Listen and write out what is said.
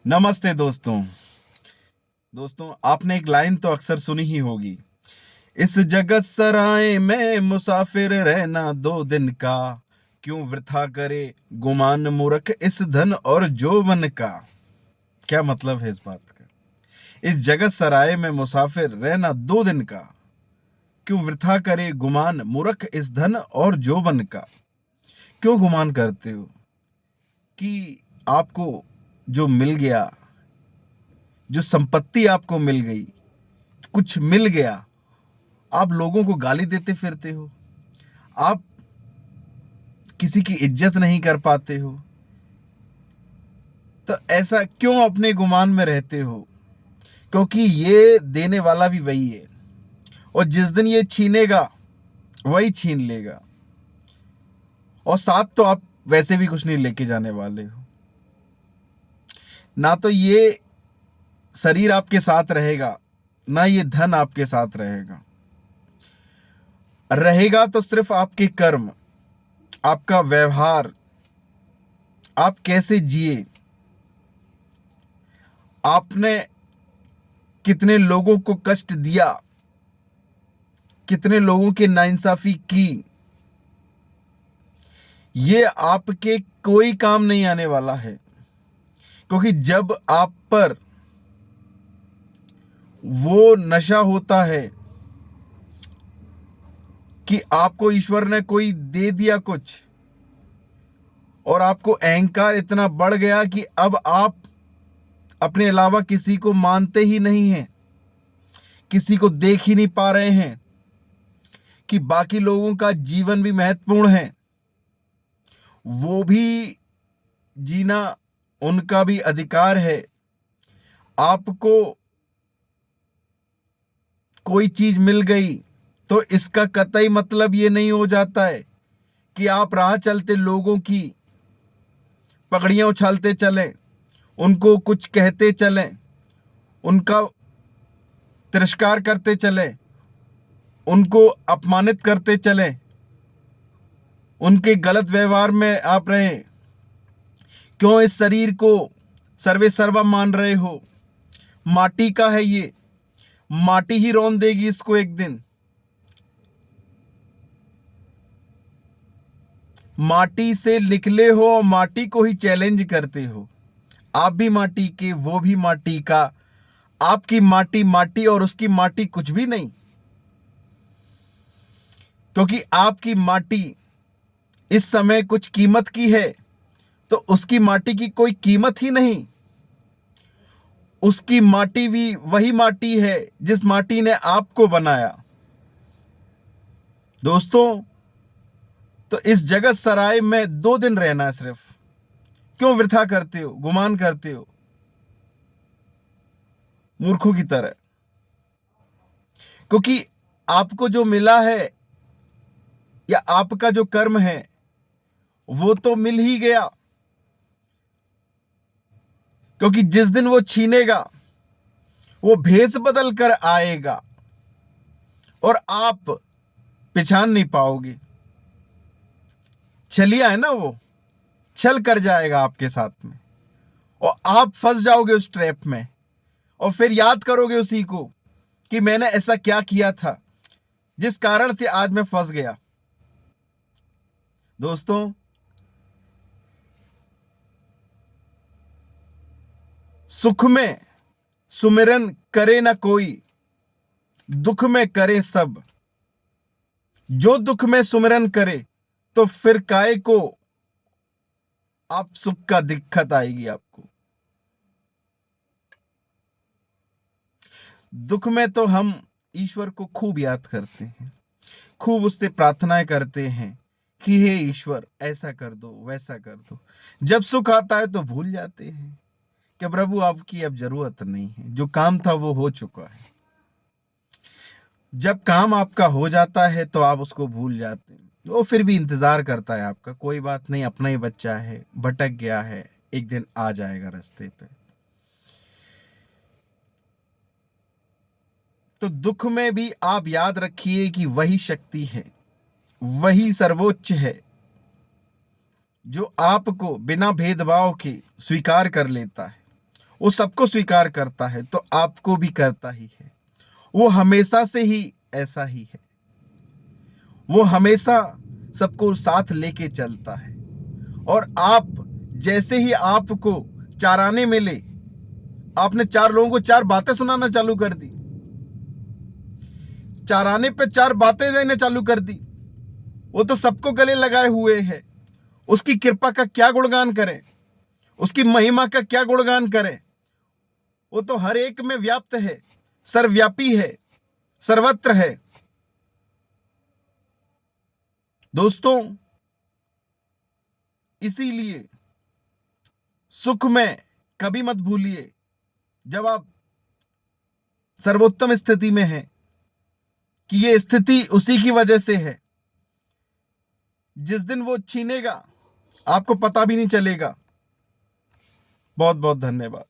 नमस्ते दोस्तों। आपने एक लाइन तो अक्सर सुनी ही होगी। इस जगत सराय में मुसाफिर रहना 2 दिन का, क्यों वृथा करे गुमान मूर्ख इस धन और जोवन का। क्या मतलब है इस बात का? इस जगत सराय में मुसाफिर रहना 2 दिन का, क्यों वृथा करे गुमान मूर्ख इस धन और जोवन का। क्यों गुमान करते हो कि आपको जो मिल गया, जो संपत्ति आपको मिल गई, कुछ मिल गया, आप लोगों को गाली देते फिरते हो, आप किसी की इज्जत नहीं कर पाते हो। तो ऐसा क्यों अपने गुमान में रहते हो? क्योंकि ये देने वाला भी वही है, और जिस दिन ये छीनेगा वही छीन लेगा। और साथ तो आप वैसे भी कुछ नहीं लेके जाने वाले हो। ना तो ये शरीर आपके साथ रहेगा, ना ये धन आपके साथ रहेगा। रहेगा तो सिर्फ आपके कर्म, आपका व्यवहार, आप कैसे जिए, आपने कितने लोगों को कष्ट दिया, कितने लोगों की नाइंसाफी की, ये आपके कोई काम नहीं आने वाला है। क्योंकि जब आप पर वो नशा होता है कि आपको ईश्वर ने कोई दे दिया कुछ, और आपको अहंकार इतना बढ़ गया कि अब आप अपने अलावा किसी को मानते ही नहीं हैं, किसी को देख ही नहीं पा रहे हैं कि बाकी लोगों का जीवन भी महत्वपूर्ण है, वो भी जीना उनका भी अधिकार है। आपको कोई चीज मिल गई तो इसका कतई मतलब ये नहीं हो जाता है कि आप राह चलते लोगों की पगड़ियां उछालते चलें, उनको कुछ कहते चलें, उनका तिरस्कार करते चलें, उनको अपमानित करते चलें, उनके गलत व्यवहार में आप रहें। क्यों इस शरीर को सर्वे सर्वा मान रहे हो? माटी का है ये, माटी ही रौंद देगी इसको एक दिन। माटी से निकले हो और माटी को ही चैलेंज करते हो। आप भी माटी के, वो भी माटी का। आपकी माटी माटी और उसकी माटी कुछ भी नहीं। क्योंकि आपकी माटी इस समय कुछ कीमत की है, तो उसकी माटी की कोई कीमत ही नहीं। उसकी माटी भी वही माटी है जिस माटी ने आपको बनाया। दोस्तों, तो इस जगत सराय में 2 दिन रहना है सिर्फ। क्यों वृथा करते हो, गुमान करते हो मूर्खों की तरह? क्योंकि आपको जो मिला है या आपका जो कर्म है वो तो मिल ही गया। क्योंकि जिस दिन वो छीनेगा वो भेष बदल कर आएगा और आप पहचान नहीं पाओगे। छलिया है ना, वो छल कर जाएगा आपके साथ में, और आप फंस जाओगे उस ट्रैप में। और फिर याद करोगे उसी को कि मैंने ऐसा क्या किया था जिस कारण से आज मैं फंस गया। दोस्तों, सुख में सुमिरन करे ना कोई, दुख में करे सब। जो दुख में सुमिरन करे तो फिर काय को आप सुख का दिक्कत आएगी आपको। दुख में तो हम ईश्वर को खूब याद करते हैं, खूब उससे प्रार्थनाएं करते हैं कि हे ईश्वर ऐसा कर दो, वैसा कर दो। जब सुख आता है तो भूल जाते हैं कि प्रभु आपकी अब जरूरत नहीं है, जो काम था वो हो चुका है। जब काम आपका हो जाता है तो आप उसको भूल जाते हैं। वो फिर भी इंतजार करता है आपका, कोई बात नहीं, अपना ही बच्चा है, भटक गया है, एक दिन आ जाएगा रास्ते पे। तो दुख में भी आप याद रखिए कि वही शक्ति है, वही सर्वोच्च है, जो आपको बिना भेदभाव के स्वीकार कर लेता है। वो सबको स्वीकार करता है तो आपको भी करता ही है। वो हमेशा से ही ऐसा ही है। वो हमेशा सबको साथ लेके चलता है। और आप जैसे ही आपको चाराने मिले, आपने 4 लोगों को 4 बातें सुनाना चालू कर दी, चाराने पे 4 बातें देने चालू कर दी। वो तो सबको गले लगाए हुए है। उसकी कृपा का क्या गुणगान करें, उसकी महिमा का क्या गुणगान करें। वो तो हर एक में व्याप्त है, सर्वव्यापी है, सर्वत्र है। दोस्तों, इसीलिए सुख में कभी मत भूलिए जब आप सर्वोत्तम स्थिति में हैं कि ये स्थिति उसी की वजह से है। जिस दिन वो छीनेगा आपको पता भी नहीं चलेगा। बहुत बहुत धन्यवाद।